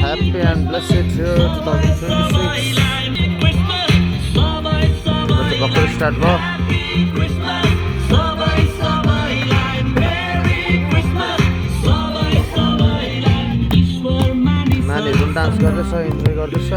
Happy and blessed year 2026. भर्खर start भयो। नानीहरू डान्स गर्दैछ, इन्जोय गर्दैछ।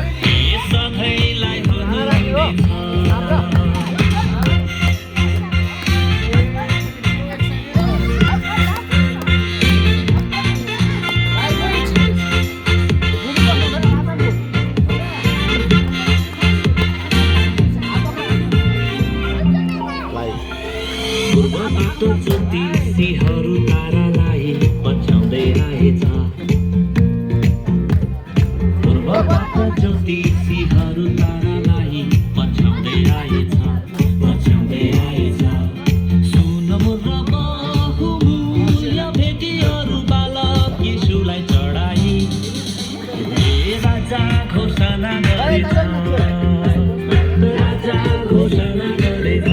ज्योतिषीहरू तारालाई पछ्याउँदै आएछ। पूर्वबाट ज्योतिषीहरू तारालाई पछ्याउँदै आएछ, पछ्याउँदै आएछ। सुन र बहुमूल्य भेटीहरू बालक यीशुलाई चढाई राजा घोषणा गरेछ, राजा घोषणा गरेछ।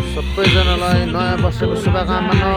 सबैजनालाई नयाँ वर्षको शुभकामना।